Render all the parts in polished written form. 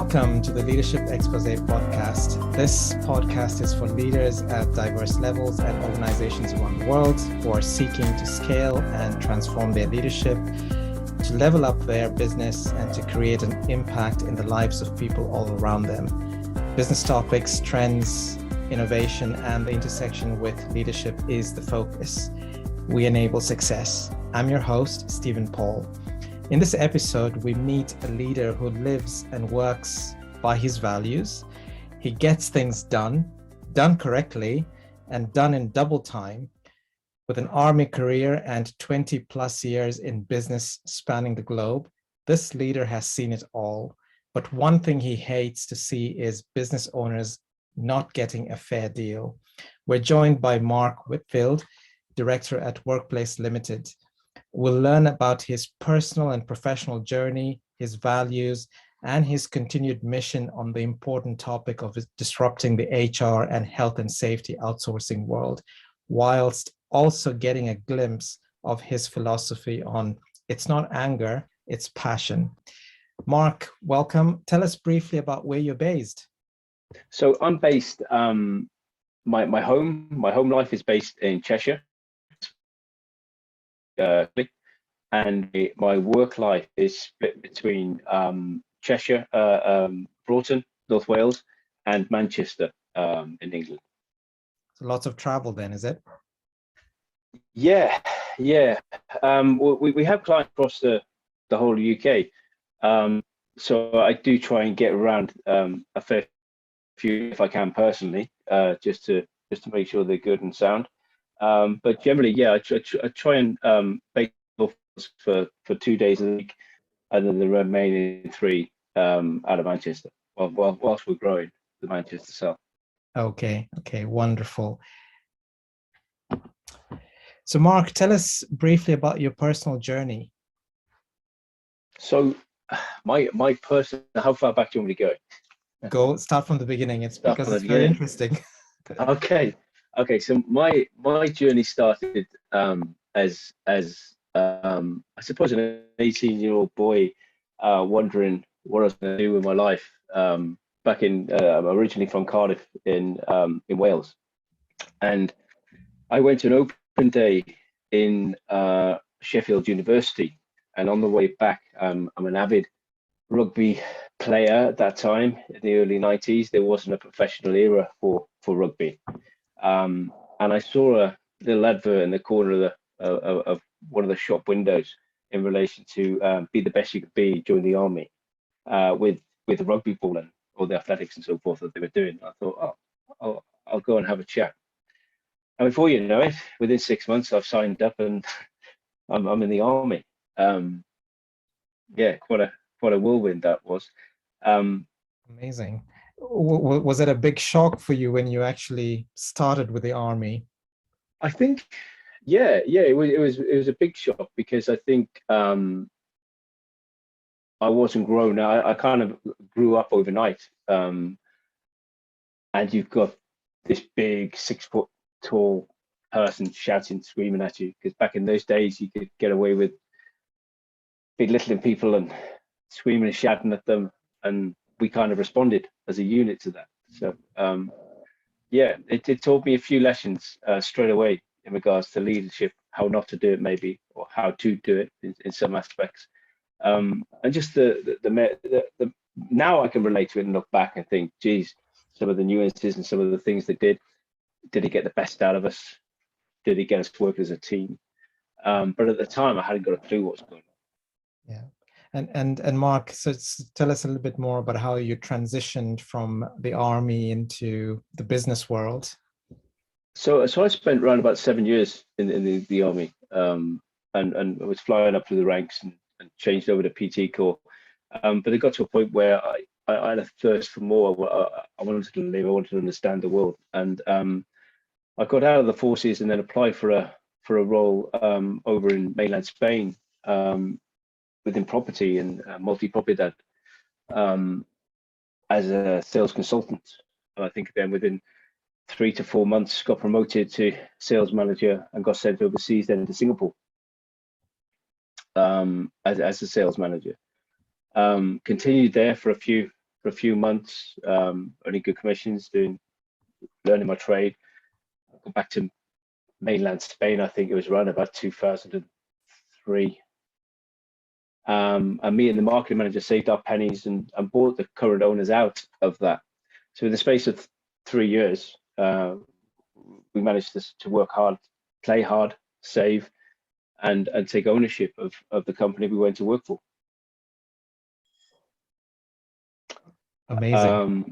Welcome to the Leadership Expose podcast. This podcast is for leaders at diverse levels and organizations around the world who are seeking to scale and transform their leadership, to level up their business, and to create an impact in the lives of people all around them. Business topics, trends, innovation, and the intersection with leadership is the focus. We enable success. I'm your host, Stephen Paul. In this episode, we meet a leader who lives and works by his values. He gets things done correctly, and done in double time. With an army career and 20 plus years in business spanning the globe, this leader has seen it all. But one thing he hates to see is business owners not getting a fair deal. We're joined by Mark Whitfield, director at Wurkplace Limited. We'll learn about his personal and professional journey, his values, and his continued mission on the important topic of disrupting the HR and health and safety outsourcing world, whilst also getting a glimpse of his philosophy on it's not anger, it's passion. Mark, welcome. Tell us briefly about where you're based. So I'm based, my home life is based in Cheshire. And my work life is split between Cheshire, Broughton, North Wales, and Manchester in England. So lots of travel then, is it? Yeah. We have clients across the whole UK. So I do try and get around a fair few if I can personally, just to make sure they're good and sound. But generally, yeah, I try and bake for 2 days a week, and then the remaining 3 out of Manchester. Whilst we're growing the Manchester South. Okay, wonderful. So, Mark, tell us briefly about your personal journey. So, my personal. How far back do you want me to go? Start from the beginning. It's because it's very interesting. Okay. So my journey started as I suppose an 18-year-old boy wondering what I was going to do with my life. Back in I'm originally from Cardiff in Wales, and I went to an open day in Sheffield University, and on the way back, I'm an avid rugby player at that time in the early 90s. There wasn't a professional era for rugby. And I saw a little advert in the corner of one of the shop windows in relation to be the best you could be during the army, with the rugby ball and all the athletics and so forth that they were doing. I thought, I'll go and have a chat. And before you know it, within 6 months, I've signed up and I'm in the army. Yeah, quite a whirlwind that was. Amazing. Was it a big shock for you when you actually started with the army? I think, yeah, it was a big shock, because I think I wasn't grown. I kind of grew up overnight, and you've got this big 6 foot tall person shouting, screaming at you, because back in those days you could get away with belittling people and screaming and shouting at them, and we kind of responded as a unit to that. So yeah, it taught me a few lessons straight away in regards to leadership, how not to do it maybe, or how to do it in some aspects. And just the now I can relate to it and look back and think, geez, some of the nuances and some of the things they did he get the best out of us? Did he get us to work as a team? But at the time I hadn't got a clue what was going on. Yeah. And Mark, so tell us a little bit more about how you transitioned from the army into the business world. So I spent around about 7 years in the army, and I was flying up through the ranks and changed over to PT Corps. But it got to a point where I had a thirst for more. I wanted to live. I wanted to understand the world, and I got out of the forces and then applied for a role over in mainland Spain. Within property and multi-propiedad, as a sales consultant. I think then within 3 to 4 months got promoted to sales manager and got sent overseas then to Singapore as a sales manager. Continued there for a for a few months, earning good commissions, learning my trade. I got back to mainland Spain. I think it was around about 2003. And me and the marketing manager saved our pennies and bought the current owners out of that. So in the space of 3 years, we managed to work hard, play hard, save, and take ownership of the company we went to work for. Amazing.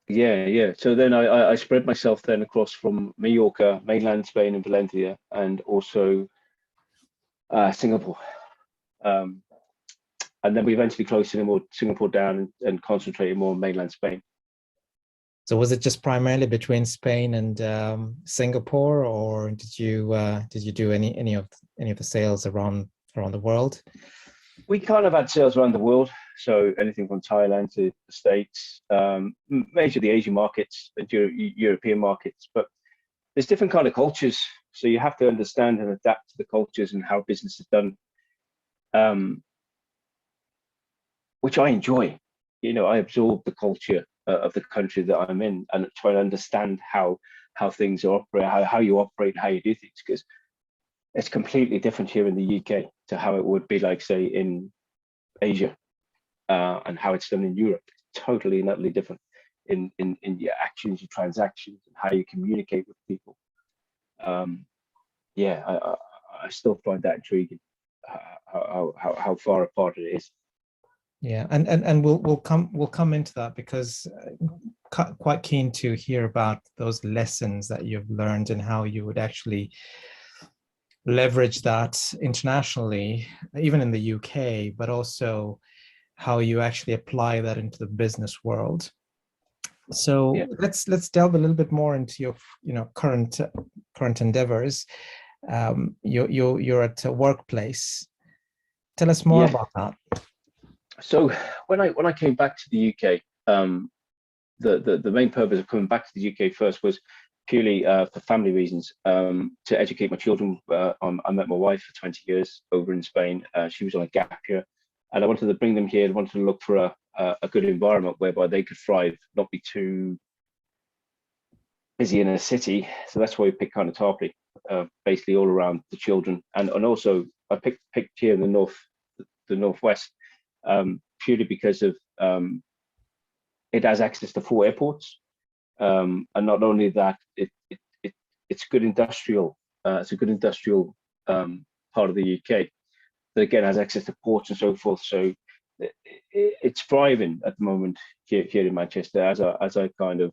Yeah. So then I spread myself then across from Mallorca, mainland Spain and Valencia, and also Singapore. And then we eventually closed Singapore down and concentrated more on mainland Spain. So was it just primarily between Spain and Singapore, or did you do any of the sales around the world? We kind of had sales around the world, so anything from Thailand to the States, major the Asian markets and European markets. But there's different kind of cultures, so you have to understand and adapt to the cultures and how business is done, which I enjoy. I absorb the culture of the country that I'm in and try to understand how things operate, how you operate, how you do things, because it's completely different here in the UK to how it would be, like, say, in Asia, and how it's done in Europe. It's totally and utterly different in your actions, your transactions, and how you communicate with people. I still find that intriguing, how far apart it is. Yeah, and we'll come into that, because quite keen to hear about those lessons that you've learned and how you would actually leverage that internationally, even in the UK, but also how you actually apply that into the business world. So Yeah. let's delve a little bit more into your current endeavors. You're at Wurkplace. Tell us more about that. So when I came back to the UK, the main purpose of coming back to the UK first was purely for family reasons, to educate my children. I met my wife for 20 years over in Spain. She was on a gap year, and I wanted to bring them here. I wanted to look for a good environment whereby they could thrive, not be too busy in a city. So that's why we picked kind of Tarpley, basically all around the children, and also I picked here in the northwest, purely because of it has access to 4 airports. And not only that, it's good industrial. It's a good industrial part of the UK that again has access to ports and so forth. So it's thriving at the moment here in Manchester, as I kind of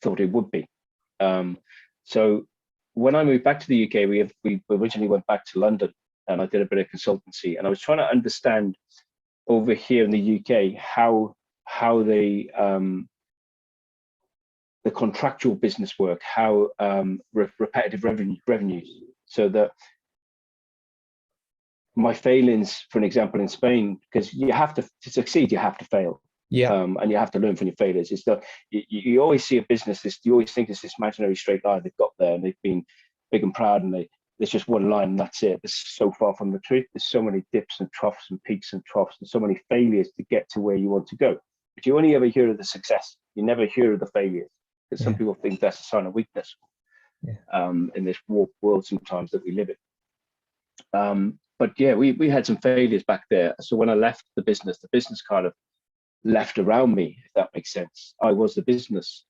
thought it would be. So when I moved back to the UK, we originally went back to London, and I did a bit of consultancy, and I was trying to understand over here in the UK how the contractual business work, how repetitive revenues, so that my failings, for an example, in Spain, because you have to succeed, you have to fail. And you have to learn from your failures. It's you always see a business, you always think it's this imaginary straight line they've got there, and they've been big and proud, and there's just one line and that's it. It's so far from the truth. There's so many dips and troughs and peaks and troughs, and so many failures to get to where you want to go. But you only ever hear of the success. You never hear of the failures, because some people think that's a sign of weakness. In this warped world sometimes that we live in. But yeah, we had some failures back there. So when I left the business kind of left around me, if that makes sense. I was the business,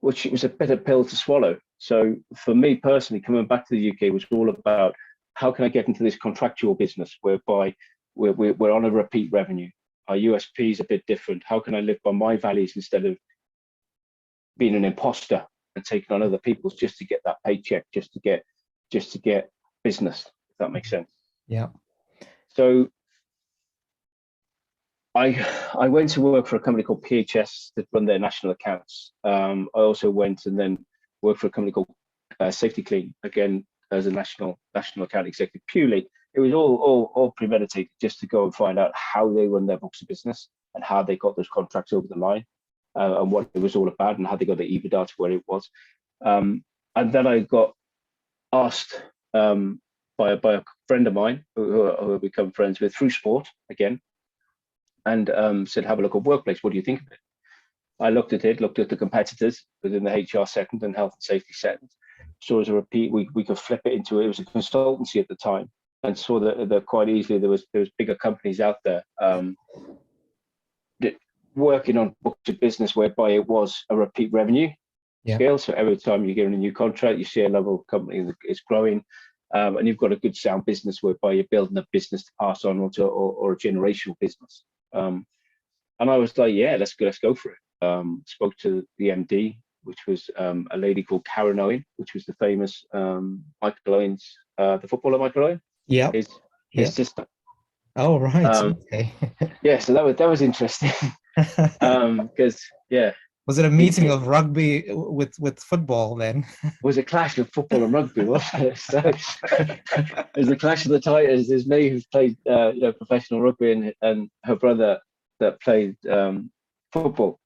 which was a bitter pill to swallow. So for me personally, coming back to the UK was all about how can I get into this contractual business whereby we're on a repeat revenue. Our USP is a bit different. How can I live by my values instead of being an imposter and taking on other people's just to get that paycheck, just to get business, if that makes sense. Yeah. So I went to work for a company called PHS that run their national accounts. I also went and then worked for a company called Safety Clean, again as a national account executive. Purely, it was all premeditated, just to go and find out how they run their books of business and how they got those contracts over the line, and what it was all about, and how they got the EBITDA to where it was. And then I got asked by a friend of mine who I've become friends with through sport again, and said, have a look at Wurkplace. What do you think of it? I looked at it, looked at the competitors within the HR second and health and safety second. So as a repeat, we could flip it into, it was a consultancy at the time, and saw that quite easily there was bigger companies out there working on books of business whereby it was a repeat revenue scale. So every time you get a new contract, you see a level of company that is growing, and you've got a good sound business whereby you're building a business to pass on or a generational business. And I was like, yeah, let's go for it. Spoke to the MD, which was a lady called Karen Owen, which was the famous Michael Owen's, the footballer Michael Owen. Yeah. His sister. Oh, right. Okay. Yeah, so that was interesting. Because was it a meeting of rugby with football then? It was a clash of football and rugby, wasn't it? So it was a clash of the titans. There's me who's played professional rugby, and her brother that played football.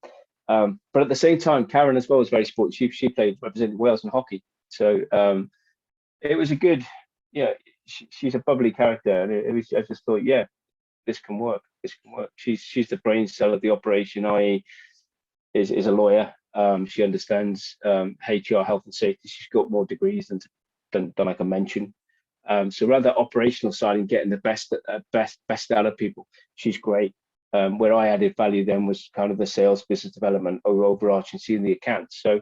But at the same time, Karen as well was very sporty. She played representing Wales in hockey. So it was a good, she's a bubbly character, and I just thought, yeah, this can work. This can work. She's the brain cell of the operation. I.e., is a lawyer. She understands HR, health and safety. She's got more degrees than I can mention. So around that operational side and getting the best out of people, she's great. Where I added value then was kind of the sales, business development, overarching, seeing the accounts. So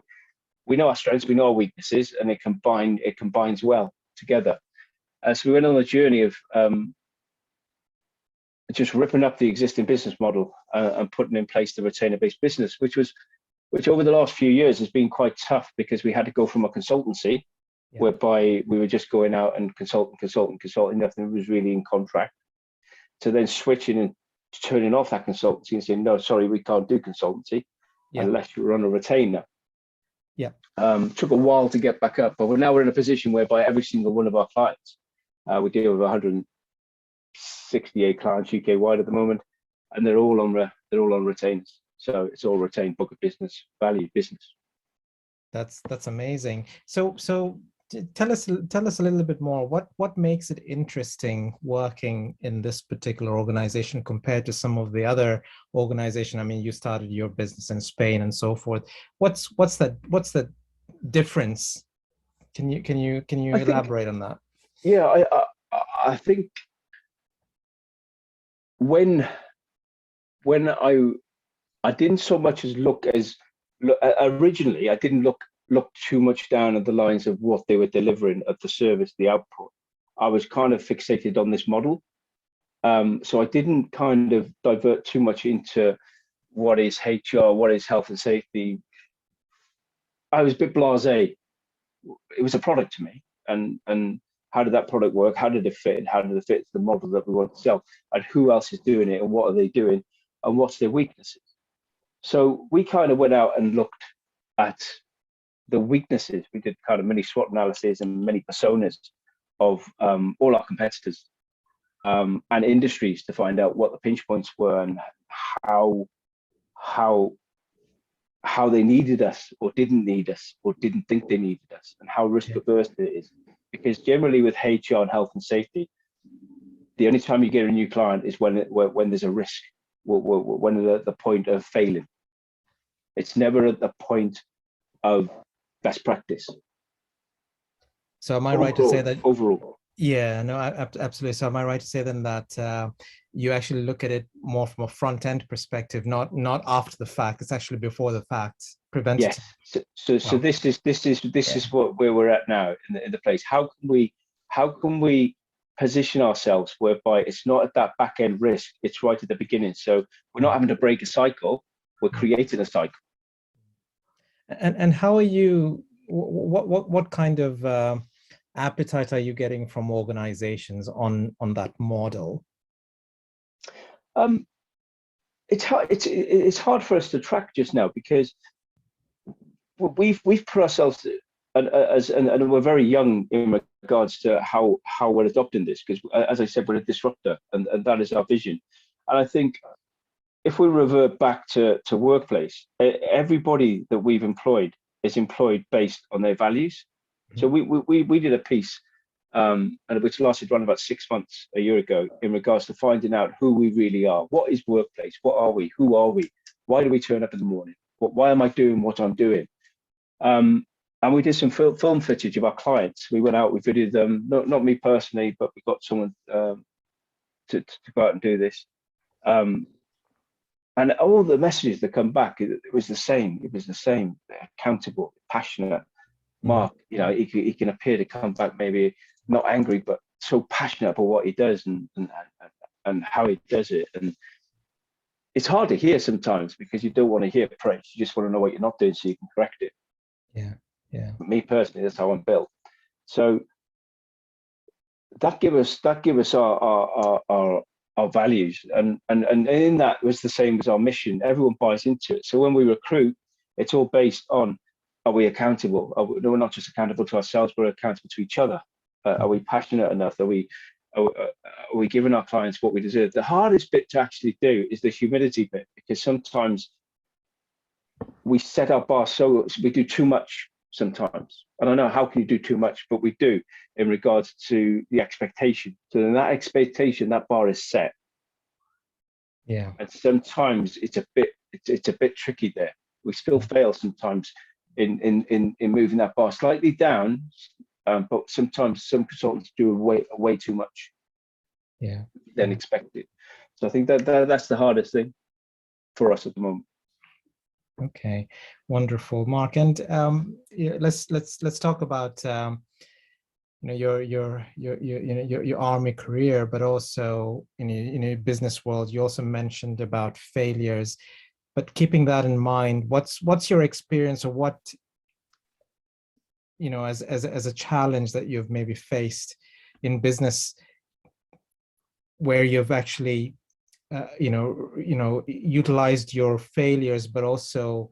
we know our strengths, we know our weaknesses, and it combines well together. So we went on a journey of just ripping up the existing business model and putting in place the retainer-based business, which over the last few years has been quite tough because we had to go from a consultancy whereby we were just going out and consulting, nothing was really in contract, to then switching and turning off that consultancy and saying, no, sorry, we can't do consultancy unless you're on a retainer. Took a while to get back up, but we're in a position whereby every single one of our clients, we deal with 168 clients UK wide at the moment, and they're all on retainers. So it's all retained book of business, value business. That's amazing. So tell us a little bit more. What makes it interesting working in this particular organization compared to some of the other organizations? I mean, you started your business in Spain and so forth. What's the difference? Can you elaborate on that? Yeah, I think when I didn't so much as look originally, I didn't look too much down at the lines of what they were delivering of the service, the output. I was kind of fixated on this model. So I didn't kind of divert too much into what is HR, what is health and safety. I was a bit blasé. It was a product to me, and how did that product work? How did it fit? And how did it fit the model that we want to sell? And who else is doing it? And what are they doing? And what's their weaknesses? So we kind of went out and looked at the weaknesses. We did kind of many SWOT analysis and many personas of all our competitors and industries to find out what the pinch points were and how they needed us or didn't need us or didn't think they needed us, and how risk averse it is. Because generally with HR and health and safety, the only time you get a new client is when there's a risk, when at the point of failing. It's never at the point of best practice. So am I right to say that overall? Yeah, no, absolutely. So am I right to say then that you actually look at it more from a front end perspective, not after the fact? It's actually before the fact, preventative. Yes. So this is where we're at now in the place. How can we position ourselves whereby it's not at that back end risk, it's right at the beginning. So we're not having to break a cycle, we're creating a cycle. And how are you? What kind of appetite are you getting from organizations on that model? It's hard for us to track just now because we've put ourselves and we're very young in regards to how we're adopting this, because as I said, we're a disruptor, and that is our vision. And I think if we revert back to Wurkplace, everybody that we've employed is employed based on their values. So we did a piece and which lasted around about 6 months a year ago, in regards to finding out who we really are. What is Wurkplace? What are we? Who are we? Why do we turn up in the morning? Why am I doing what I'm doing? And we did some film footage of our clients. We went out, we videoed them, not me personally, but we got someone to go out and do this. And all the messages that come back, it was the same. It was the same. They're accountable, passionate. Mark, you know, he can appear to come back maybe not angry, but so passionate about what he does and how he does it. And it's hard to hear sometimes, because you don't want to hear praise. You just want to know what you're not doing so you can correct it. Yeah. Yeah. Me personally, that's how I'm built. So that give us our values, and in that was the same as our mission. Everyone buys into it. So when we recruit, it's all based on, are we accountable? We're not just accountable to ourselves, but we're accountable to each other. Are we passionate enough? Are we giving our clients what we deserve? The hardest bit to actually do is the humility bit, because sometimes we set our bar so we do too much sometimes. I don't know, how can you do too much? But we do, in regards to the expectation. So in that expectation, that bar is set. Yeah. And sometimes it's a bit tricky there. We still fail sometimes in moving that bar slightly down, but sometimes some consultants do way too much than expected. So I think that's the hardest thing for us at the moment. Okay, wonderful, Mark. And let's talk about your army career, but also in your business world. You also mentioned about failures, but keeping that in mind, what's your experience, or what, as a challenge that you've maybe faced in business, where you've actually utilized your failures, but also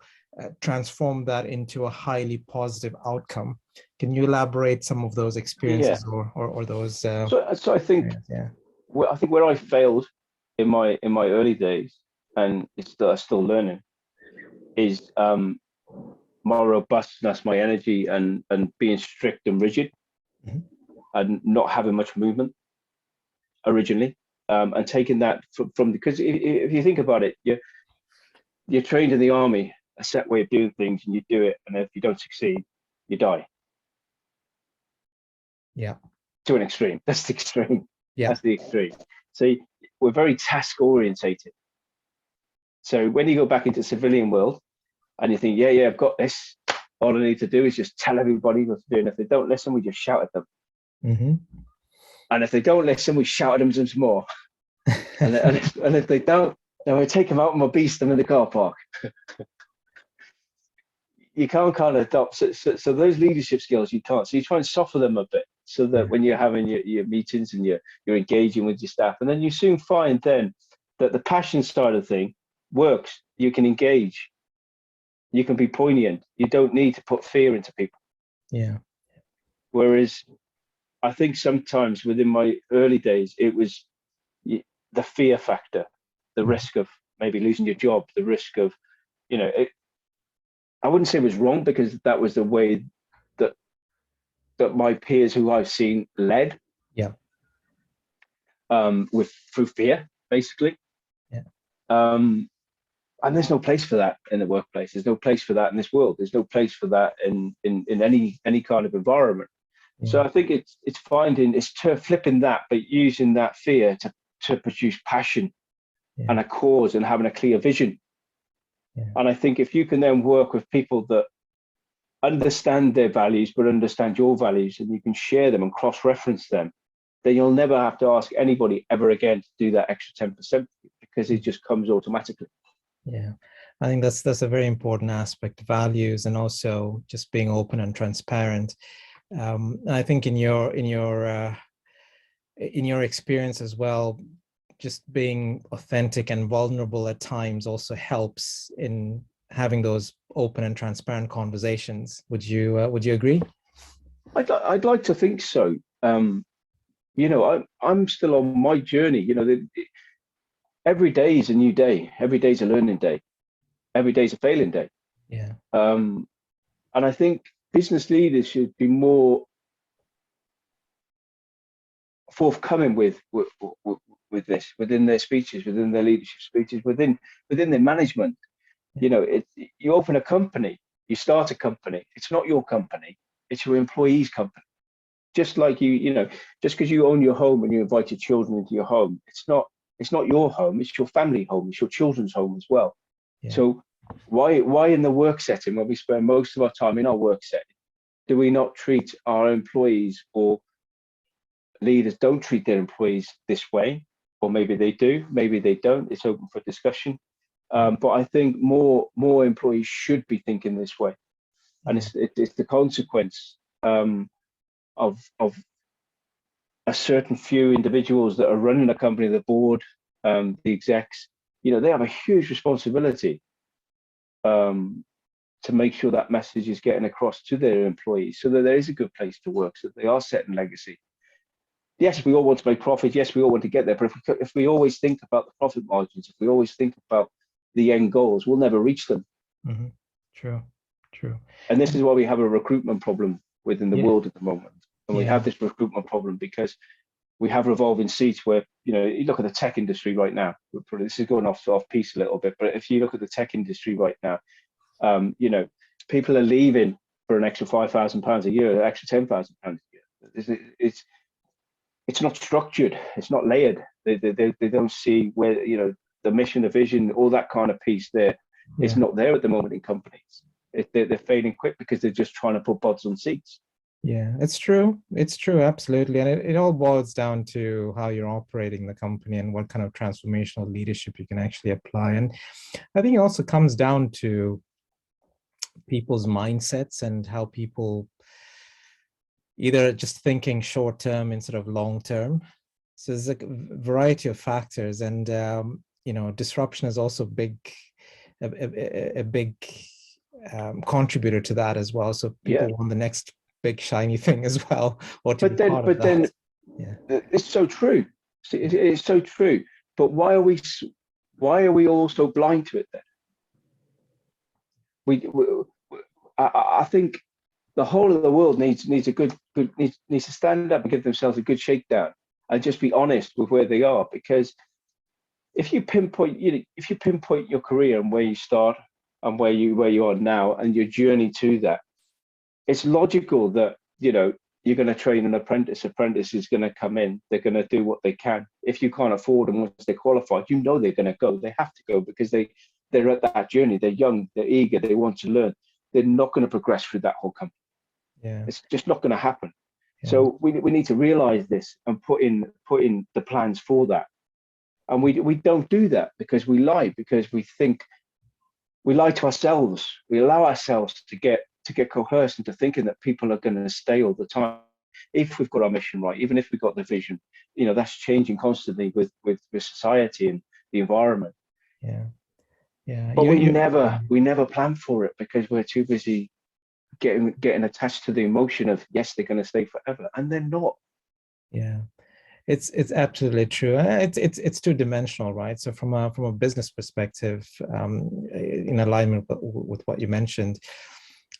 transform that into a highly positive outcome. Can you elaborate some of those experiences or those? So I think, I think where I failed in my early days, and it's still learning, is my robustness, my energy, and being strict and rigid, and not having much movement originally. And taking that from because if you think about it, you're trained in the army, a set way of doing things, and you do it, and if you don't succeed, you die. Yeah. To an extreme. That's the extreme. Yeah. That's the extreme. So we're very task orientated. So when you go back into the civilian world and you think, yeah, I've got this, all I need to do is just tell everybody what to do. And if they don't listen, we just shout at them. And if they don't listen, we shout at them some more. and if they don't, then we take them out and we'll beast them in the car park. You can't kind of adopt. So those leadership skills, you can't. So you try and soften them a bit, so that when you're having your meetings and you're engaging with your staff, and then you soon find then that the passion side of the thing works. You can engage. You can be poignant. You don't need to put fear into people. Yeah. Whereas I think sometimes within my early days, it was the fear factor, the risk of maybe losing your job, the risk of, I wouldn't say it was wrong, because that was the way that my peers who I've seen led. Yeah. Through fear, basically. Yeah. And there's no place for that in the workplace. There's no place for that in this world. There's no place for that in any kind of environment. Yeah. So I think it's flipping that, but using that fear to produce passion and a cause, and having a clear vision. Yeah. And I think if you can then work with people that understand their values, but understand your values, and you can share them and cross-reference them, then you'll never have to ask anybody ever again to do that extra 10%, because it just comes automatically. Yeah, I think that's a very important aspect, values, and also just being open and transparent. And I think in your experience as well, just being authentic and vulnerable at times also helps in having those open and transparent conversations. Would you agree? I'd like to think so. I'm still on my journey. Every day is a new day. Every day is a learning day. Every day is a failing day. Yeah. And I think business leaders should be more forthcoming with this within their speeches, within their leadership speeches, within their management. You open a company, you start a company. It's not your company; it's your employees' company. Just like just because you own your home and you invite your children into your home, it's not your home. It's your family home. It's your children's home as well. Yeah. So why in the work setting, when we spend most of our time in our work setting, do we not treat our employees, or leaders don't treat their employees this way? Or maybe they do, maybe they don't. It's open for discussion. But I think more employees should be thinking this way, and it's the consequence of a certain few individuals that are running a company, the board, the execs. They have a huge responsibility to make sure that message is getting across to their employees, so that there is a good place to work, so that they are setting legacy. Yes, we all want to make profit. Yes, we all want to get there. But if we always think about the profit margins, if we always think about the end goals, we'll never reach them. Mm-hmm. True. And this is why we have a recruitment problem within the world at the moment. And we have this recruitment problem because we have revolving seats where, you look at the tech industry right now. This is going off piece a little bit, but if you look at the tech industry right now, people are leaving for an extra £5,000 a year, an extra £10,000 a year. It's not structured. It's not layered. They don't see where, the mission, the vision, all that kind of piece there. It's not there at the moment in companies. They're fading quick because they're just trying to put butts on seats. Yeah, it's true. It's true, absolutely. And it all boils down to how you're operating the company and what kind of transformational leadership you can actually apply. And I think it also comes down to people's mindsets and how people either just thinking short term instead of long term. So there's a variety of factors, and disruption is also a big contributor to that as well. So people want the next big shiny thing as well, or to be part of that. It's so true. It's so true. But why are we all so blind to it then? I think the whole of the world needs to stand up and give themselves a good shakedown and just be honest with where they are. Because if you pinpoint your career and where you start and where you are now and your journey to that, it's logical that you're going to train an apprentice. Apprentice is going to come in. They're going to do what they can. If you can't afford them once they're qualified, they're going to go. They have to go because they're at that journey. They're young. They're eager. They want to learn. They're not going to progress through that whole company. Yeah, it's just not going to happen. Yeah. So we need to realize this and put in the plans for that. And we don't do that because we lie, because we lie to ourselves. We allow ourselves to get coerced into thinking that people are going to stay all the time. If we've got our mission right, even if we've got the vision, that's changing constantly with society and the environment. Yeah. But we never plan for it because we're too busy getting attached to the emotion of, yes, they're going to stay forever, and they're not. Yeah. It's absolutely true. It's two-dimensional, right? So from a business perspective, in alignment with what you mentioned,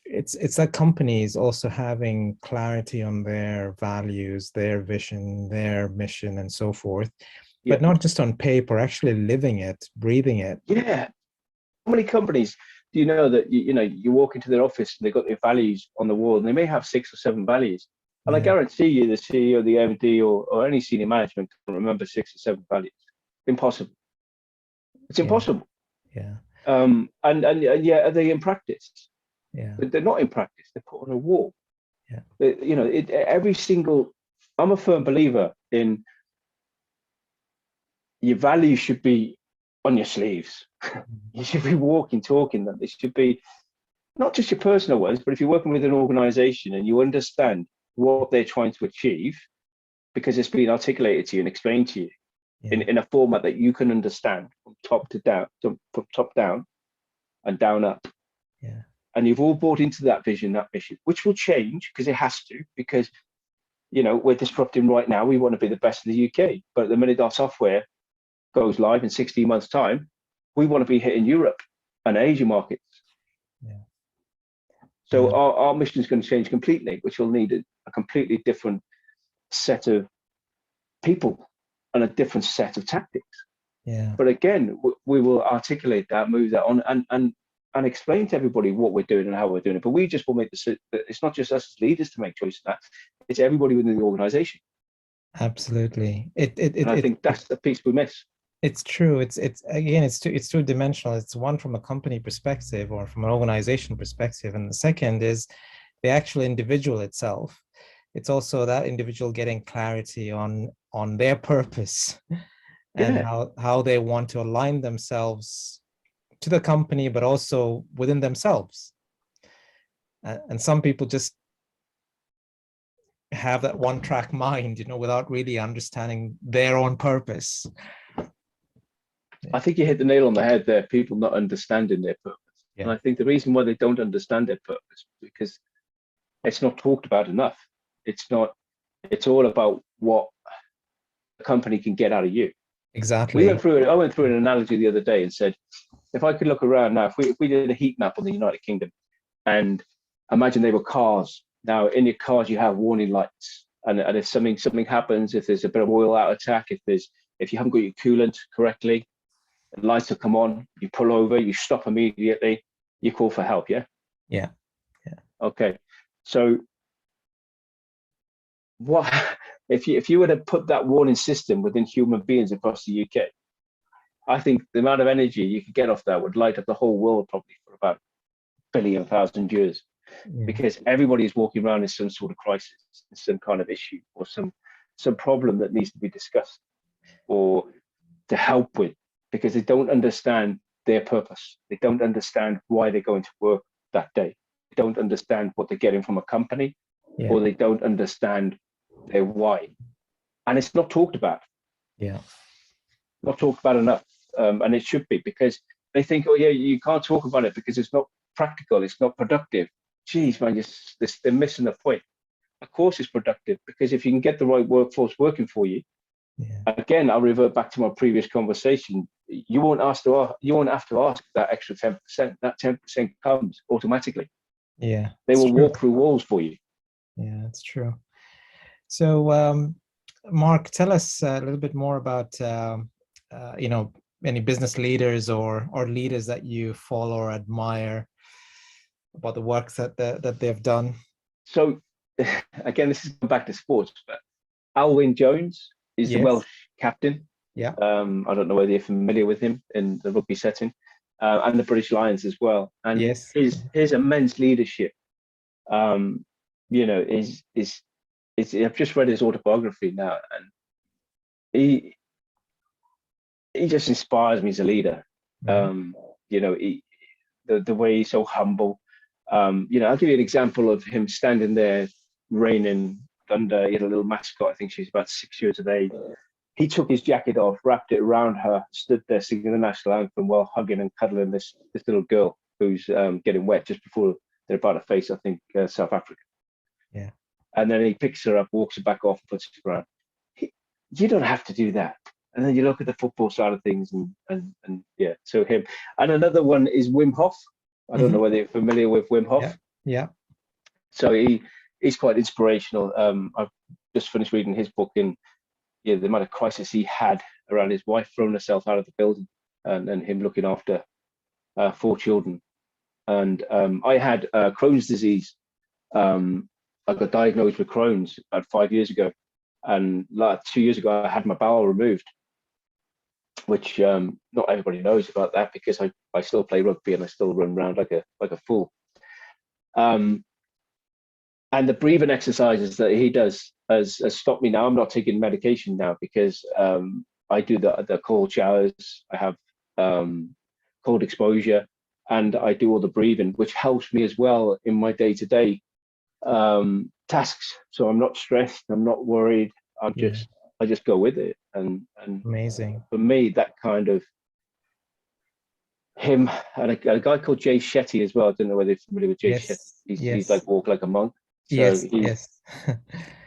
it's like companies also having clarity on their values, their vision, their mission, and so forth, but not just on paper, actually living it, breathing it. Yeah. How many companies do you know that you walk into their office and they've got their values on the wall, and they may have 6 or 7 values? And I guarantee you the CEO, the MD, or any senior management can remember 6 or 7 values. Impossible. It's impossible. Yeah. And yet, are they in practice? Yeah. They're not in practice. They're put on a wall. Yeah. I'm a firm believer in your values should be on your sleeves. You should be talking them. They should be not just your personal ones, but if you're working with an organization and you understand what they're trying to achieve, because it's been articulated to you and explained to you in a format that you can understand from top down and down up. Yeah. And you've all bought into that vision, that mission, which will change because it has to, because we're disrupting right now. We want to be the best in the UK, but the minute our software goes live in 16 months' time, we want to be hitting Europe and Asia markets. Yeah. So our mission is going to change completely, which will need a completely different set of people and a different set of tactics. Yeah. But again, we will articulate that, move that on, and explain to everybody what we're doing and how we're doing it. But we just will make it's not just us as leaders to make choices. That it's everybody within the organization. Absolutely. And I think that's the piece we miss. It's true. It's again, it's two dimensional. It's one from a company perspective or from an organization perspective, and the second is the actual individual itself. It's also that individual getting clarity on their purpose and Yeah. how they want to align themselves to the company, but also within themselves. And some people just have that one track mind, without really understanding their own purpose. I think you hit the nail on the head there. People not understanding their purpose. Yeah. And I think the reason why they don't understand their purpose is because it's not talked about enough. It's all about what the company can get out of you. Exactly. I went through an analogy the other day and said, if I could look around now, if we did a heat map on the United Kingdom, and imagine they were cars. Now in your cars you have warning lights, and if something happens, if there's a bit of oil out attack, if you haven't got your coolant correctly, the lights will come on. You pull over, you stop immediately, you call for help. Yeah. Yeah. Okay. So what if you were to put that warning system within human beings across the UK? I think the amount of energy you could get off that would light up the whole world probably for about 1,000,000,000 years, because everybody is walking around in some sort of crisis, some kind of issue, or some problem that needs to be discussed or to help with, because they don't understand their purpose. They don't understand why they're going to work that day. They don't understand what they're getting from a company, or they don't understand their why. And it's not talked about. Not talked about enough. And it should be, because they think, oh yeah, you can't talk about it because it's not practical, it's not productive. Geez, man, they're missing the point. Of course it's productive, because if you can get the right workforce working for you, again, I'll revert back to my previous conversation. You won't have to ask that extra 10%. That 10% comes automatically. They will walk through walls for you. Yeah, that's true. So, Mark, tell us a little bit more about any business leaders or leaders that you follow or admire, about the work that they've done. So again, this is back to sports, but Alwyn Jones is the Welsh captain. Yeah. I don't know whether you're familiar with him in the rugby setting, and the British Lions as well. And his immense leadership, is I've just read his autobiography now, and he just inspires me as a leader. The way he's so humble. I'll give you an example of him standing there, raining thunder. He had a little mascot. I think she's about 6 years of age. He took his jacket off, wrapped it around her, stood there singing the national anthem while hugging and cuddling this little girl who's getting wet just before they're about to face, I think, South Africa. Yeah. And then he picks her up, walks her back off, and puts her around. You don't have to do that. And then you look at the football side of things, and so him. And another one is Wim Hof. I don't know whether you're familiar with Wim Hof. Yeah. So he's quite inspirational. I've just finished reading his book, and the amount of crisis he had around his wife throwing herself out of the building, and him looking after 4 children. And I had Crohn's disease. I got diagnosed with Crohn's about 5 years ago, and like 2 years ago I had my bowel removed, which not everybody knows about that, because I still play rugby and I still run around like a fool. And the breathing exercises that he does has stopped me now. I'm not taking medication now, because I do the cold showers. I have cold exposure, and I do all the breathing, which helps me as well in my day-to-day tasks. So I'm not stressed, I'm not worried. I just go with it. And amazing. For me, that kind of him, and a guy called Jay Shetty as well. I don't know whether you're familiar with Jay Shetty. He's like walk like a monk. So yes.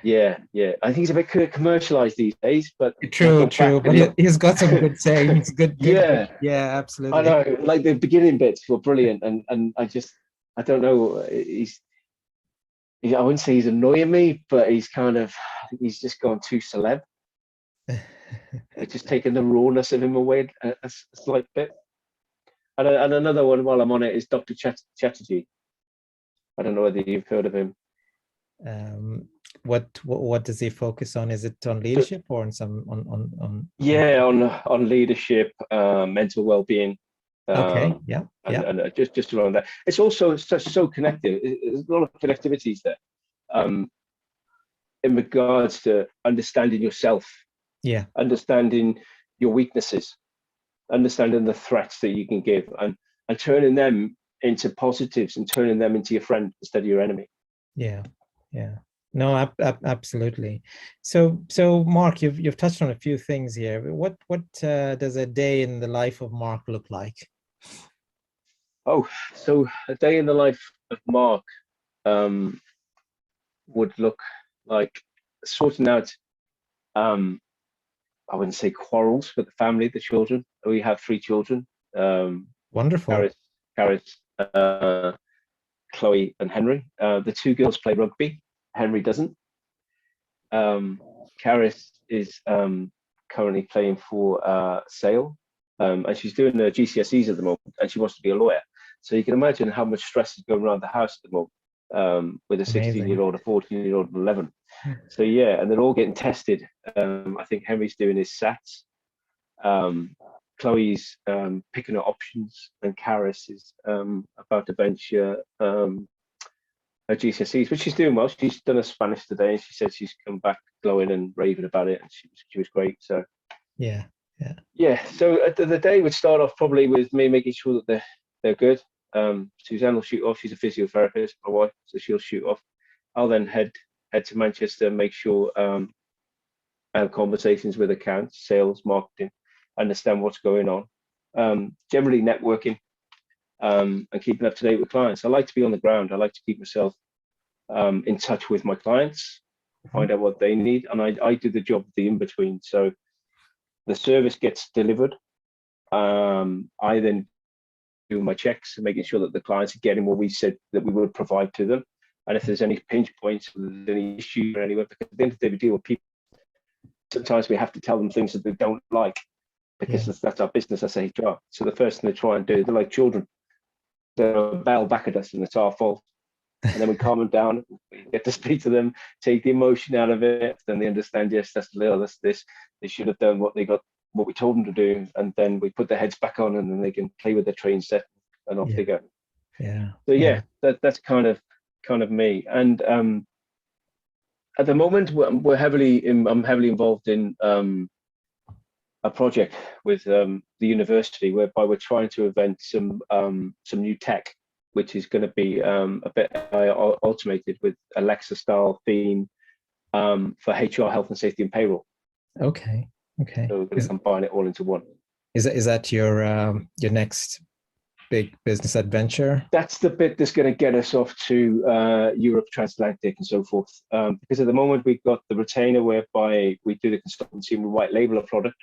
Yeah. I think he's a bit commercialized these days, but true. But he's got some good sayings. Good. Yeah, absolutely. I know. Like the beginning bits were brilliant, and I don't know. I wouldn't say he's annoying me, but he's just gone too celeb. It's just taking the rawness of him away a slight bit. And another one while I'm on it is Dr. Chatterjee. I don't know whether you've heard of him. What does he focus on? Is it on leadership or on some on Yeah, on leadership, mental well-being. Okay, yeah, and just around that. It's also so connected. There's a lot of connectivities there, in regards to understanding yourself, understanding your weaknesses, understanding the threats that you can give, and turning them into positives and turning them into your friend instead of your enemy. Yeah. No, absolutely. So Mark, you've touched on a few things here. What does a day in the life of Mark look like? Oh, so a day in the life of Mark would look like sorting out, I wouldn't say quarrels, but the family, the children. We have 3 children. Wonderful. Karis, Chloe, and Henry. The 2 girls play rugby. Henry doesn't. Karis is currently playing for Sale, and she's doing her GCSEs at the moment, and she wants to be a lawyer. So you can imagine how much stress is going around the house at the moment, with a 16-year-old, a 14-year-old, and 11. So yeah, and they're all getting tested. I think Henry's doing his SATs. Chloe's picking her options, and Karis is about to venture her GCSEs, but she's doing well. She's done a Spanish today, and she said she's come back glowing and raving about it, and she was great. So yeah. So the day would start off probably with me making sure that they're good. Suzanne will shoot off. She's a physiotherapist, my wife, so she'll shoot off. I'll then head to Manchester, make sure I have conversations with accounts, sales, marketing, understand what's going on. Generally networking, and keeping up to date with clients. I like to be on the ground. I like to keep myself in touch with my clients, find out what they need, and I do the job of the in-between. So the service gets delivered. I then do my checks, making sure that the clients are getting what we said that we would provide to them. And if there's any pinch points, or there's any issue or anywhere, because at the end of the day, we deal with people. Sometimes we have to tell them things that they don't like, because that's our business, that's HR. So the first thing they try and do, they're like children. They'll bail back at us, and it's our fault. And then we calm them down, we get to speak to them, take the emotion out of it. Then they understand, yes, that's little, that's this. They should have done what we told them to do, and then we put their heads back on, and then they can play with their train set, and off they go. So that's kind of me. And at the moment, I'm heavily involved in a project with the university, whereby we're trying to invent some new tech, which is going to be a bit automated with Alexa style theme for HR, health and safety, and payroll. Okay. So we're going to combine it all into one. Is that your next big business adventure? That's the bit that's going to get us off to Europe, transatlantic, and so forth. Because at the moment we've got the retainer, whereby we do the consultancy and we white label a product.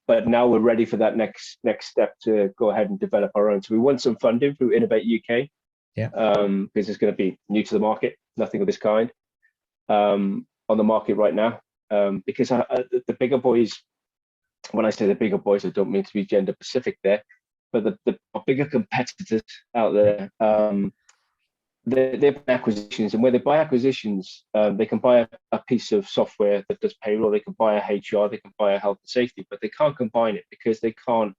But now we're ready for that next step to go ahead and develop our own. So we want some funding through Innovate UK. Because it's going to be new to the market, nothing of this kind on the market right now. Because the bigger boys, when I say the bigger boys, I don't mean to be gender specific there, but the bigger competitors out there, they buy acquisitions, and where they buy acquisitions, they can buy a piece of software that does payroll, they can buy a HR, they can buy a health and safety, but they can't combine it because they can't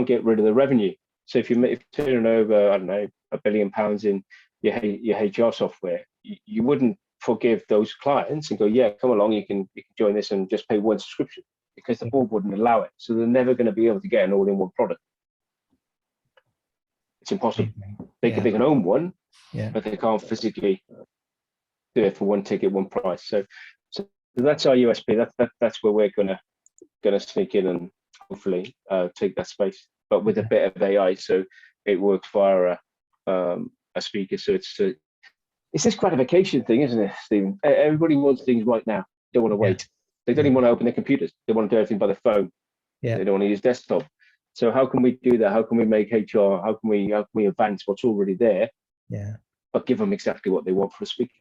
get rid of the revenue. So if you turn over, I don't know, £1 billion in your HR software, you wouldn't forgive those clients and go, yeah, come along, you can join this and just pay one subscription, because the board wouldn't allow it. So they're never going to be able to get an all-in-one product. It's impossible. They can own one, but they can't physically do it for one ticket, one price. So that's our USP. That's where we're gonna sneak in and hopefully take that space, but with a bit of AI, so it works via a speaker. So it's this gratification thing, isn't it, Stephen? Everybody wants things right now. They don't want to wait. They don't even want to open their computers. They want to do everything by the phone. They don't want to use desktop. So how can we do that? How can we make HR? How can we advance what's already there? But give them exactly what they want for a speaker.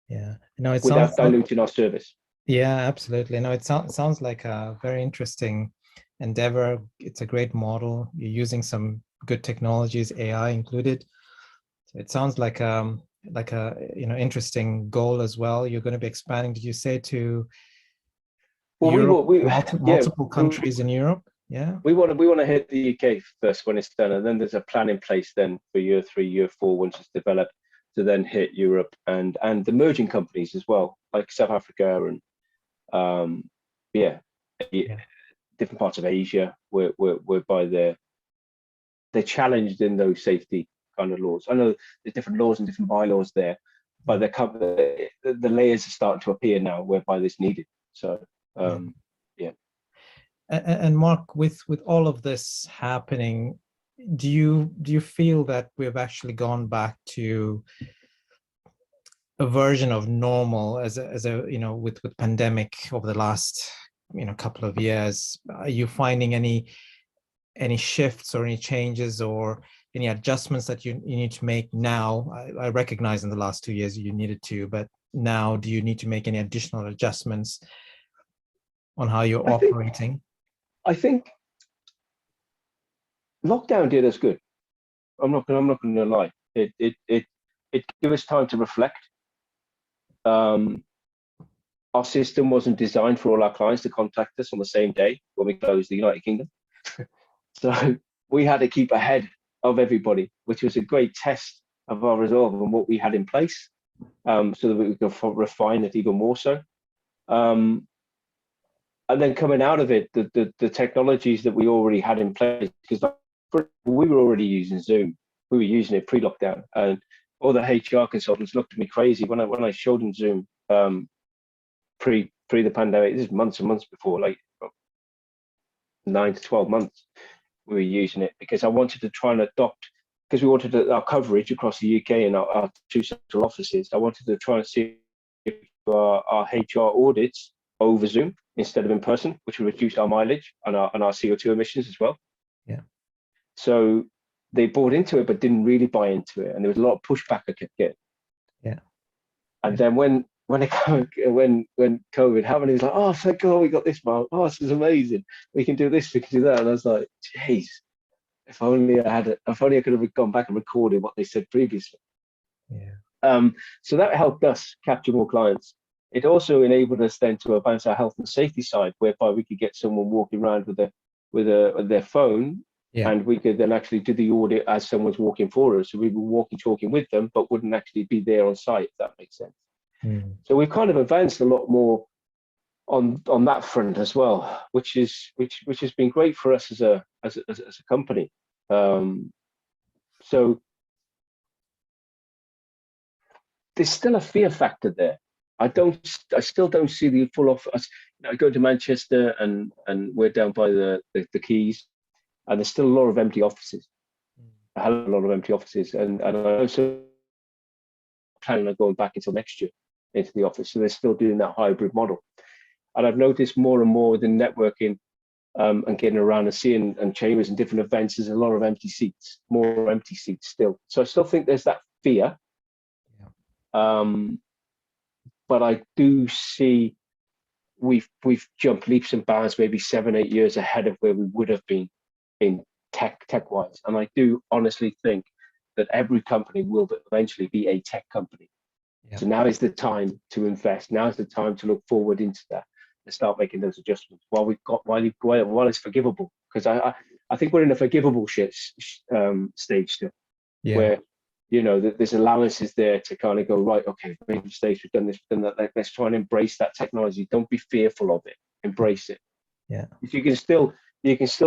No, it without sounds diluting our service. Yeah, absolutely. No, it sounds like a very interesting endeavor. It's a great model. You're using some good technologies, AI included. So it sounds like a interesting goal as well. You're going to be expanding, did you say, to Well, we Europe, will. We yeah. multiple countries in Europe? Yeah. We want to hit the UK first when it's done, and then there's a plan in place then for year 3, year 4 once it's developed to then hit Europe and the emerging companies as well, like South Africa and um, yeah, Yeah. different parts of Asia whereby they're challenged in those safety kind of laws. I know there's different laws and different bylaws there, but the layers are starting to appear now whereby this needed. So Yeah. yeah. And Mark, with all of this happening, do you feel that we've actually gone back to a version of normal as a with pandemic over the last couple of years? Are you finding any shifts or any changes or any adjustments that you need to make now? I recognize in the last 2 years you needed to, but now do you need to make any additional adjustments on how you're I think operating? I think lockdown did us good. I'm not going to lie. It gave us time to reflect. Um, our system wasn't designed for all our clients to contact us on the same day when we closed the United Kingdom. So we had to keep ahead of everybody, which was a great test of our resolve and what we had in place, so that we could refine it even more so. Um, and then coming out of it, the technologies that we already had in place, because we were already using Zoom, we were using it pre-lockdown, and all the HR consultants looked at me crazy when I showed them Zoom pre the pandemic. This is months and months before, like 9 to 12 months. We were using it because I wanted to try and adopt, because we wanted our coverage across the UK and our 2 central offices. I wanted to try and see if our HR audits over Zoom instead of in person, which would reduce our mileage and our CO2 emissions as well. Yeah. So they bought into it, but didn't really buy into it, and there was a lot of pushback I kept getting. Yeah. And then when COVID happened, he was like, "Oh, thank God we got this, Mark. Oh, this is amazing. We can do this, we can do that." And I was like, "Jeez, if only I had it. If only I could have gone back and recorded what they said previously." Yeah. So that helped us capture more clients. It also enabled us then to advance our health and safety side, whereby we could get someone walking around with their phone, Yeah. and we could then actually do the audit as someone's walking for us. So we were walking, talking with them, but wouldn't actually be there on site, if that makes sense. Mm. So we've kind of advanced a lot more on that front as well, which has been great for us as a company. So there's still a fear factor there. I still don't see the full off. I go to Manchester and we're down by the quays, and there's still a lot of empty offices. A hell of a lot of empty offices, and I also planning on going back until next year into the office. So they're still doing that hybrid model. And I've noticed more and more the networking, and getting around and seeing and chambers and different events, there's a lot of empty seats, more empty seats still. So I still think there's that fear. Yeah. But I do see we've jumped leaps and bounds, maybe 7, 8 years ahead of where we would have been in tech wise. And I do honestly think that every company will eventually be a tech company. Yeah. So now is the time to invest. Now is the time to look forward into that and start making those adjustments while it's forgivable. Because I think we're in a forgivable stage still, Yeah. where there's allowances there to kind of go, right, okay, we've mistakes, we've done this, we've done that. Let's try and embrace that technology. Don't be fearful of it. Embrace it. Yeah. If you can still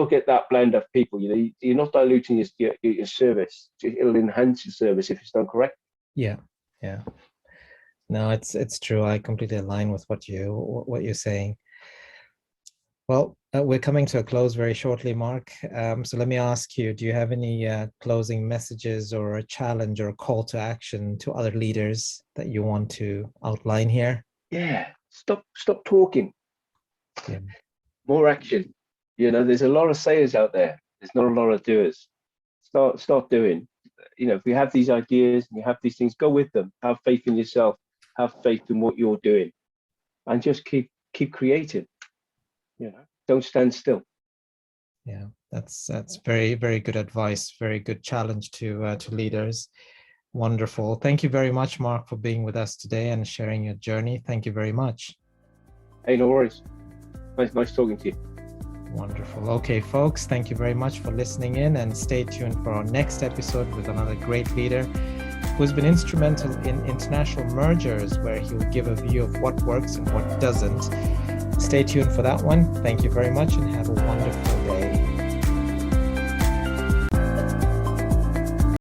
get that blend of people. You're not diluting your service. It'll enhance your service if it's done correct. Yeah. Yeah. No, it's true. I completely align with what you're saying. Well, we're coming to a close very shortly, Mark. So let me ask you, do you have any closing messages or a challenge or a call to action to other leaders that you want to outline here? Yeah. Stop talking. Yeah. More action. There's a lot of sayers out there. There's not a lot of doers. Start doing. If you have these ideas and you have these things, go with them. Have faith in yourself. Have faith in what you're doing. and just keep creating. Don't stand still. Yeah, that's very, very good advice. Very good challenge to leaders. Wonderful. Thank you very much, Mark, for being with us today and sharing your journey. Thank you very much. Hey, no worries. Nice talking to you. Wonderful. Okay, folks, thank you very much for listening in, and stay tuned for our next episode with another great leader who's been instrumental in international mergers, where he'll give a view of what works and what doesn't. Stay tuned for that one. Thank you very much and have a wonderful day.